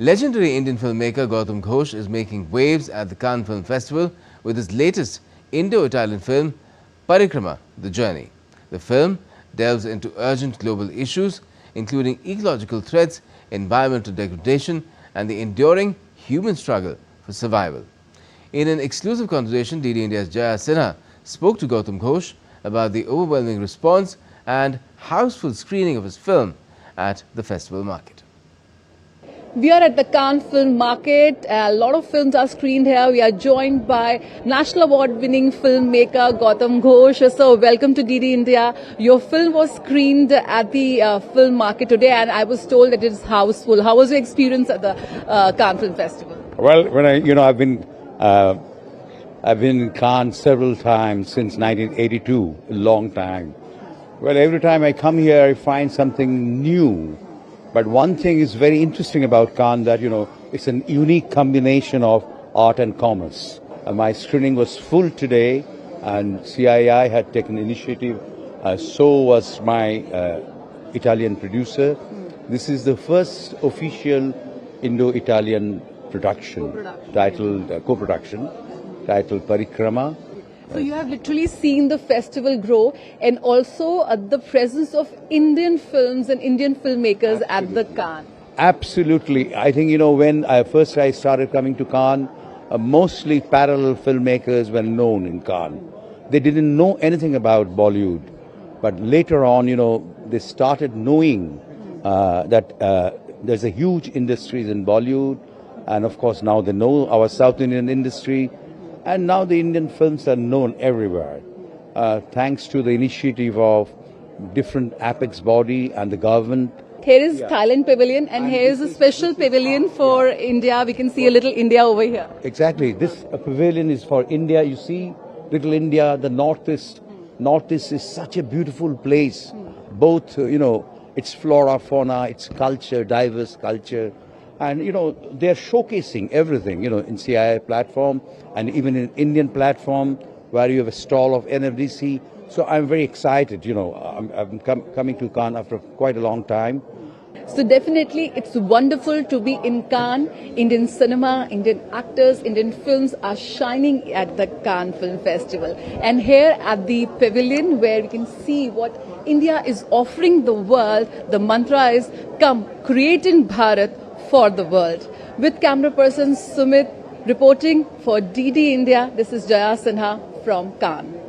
Legendary Indian filmmaker Gautam Ghosh is making waves at the Cannes Film Festival with his latest Indo-Italian film, Parikrama, The Journey. The film delves into urgent global issues, including ecological threats, environmental degradation, and the enduring human struggle for survival. In an exclusive conversation, DD India's Jaya Sinha spoke to Gautam Ghosh about the overwhelming response and houseful screening of his film at the festival market. We are at the Cannes Film Market. A lot of films are screened here. We are joined by National Award-winning filmmaker Gautam Ghosh. So, welcome to DD India. Your film was screened at the film market today, and I was told that it is houseful. How was your experience at the Cannes Film Festival? Well, when I've been in Cannes several times since 1982, a long time. Well, every time I come here, I find something new. But one thing is very interesting about Cannes, that, it's a unique combination of art and commerce. My screening was full today, and CII had taken initiative. So was my Italian producer. This is the first official Indo-Italian production, titled Parikrama. So you have literally seen the festival grow, and also the presence of Indian films and Indian filmmakers at the Cannes. Absolutely. I think, when I started coming to Cannes, mostly parallel filmmakers were known in Cannes. They didn't know anything about Bollywood. But later on, they started knowing that there's a huge industries in Bollywood. And of course, now they know our South Indian industry. And now the Indian films are known everywhere, thanks to the initiative of different apex body and the government. Here is Thailand Pavilion, and here is a special pavilion for India. We can see a little India over here. Exactly. This pavilion is for India. You see, little India, the Northeast. Northeast is such a beautiful place. Both, its flora, fauna, its culture, diverse culture. And, they're showcasing everything, in CII platform and even in Indian platform where you have a stall of NFDC. So I'm very excited, I'm coming to Cannes after quite a long time. So definitely it's wonderful to be in Cannes. Indian cinema, Indian actors, Indian films are shining at the Cannes Film Festival. And here at the pavilion where we can see what India is offering the world, the mantra is, come, create in Bharat for the world. With camera person Sumit reporting for DD India, this is Jaya Sinha from Cannes.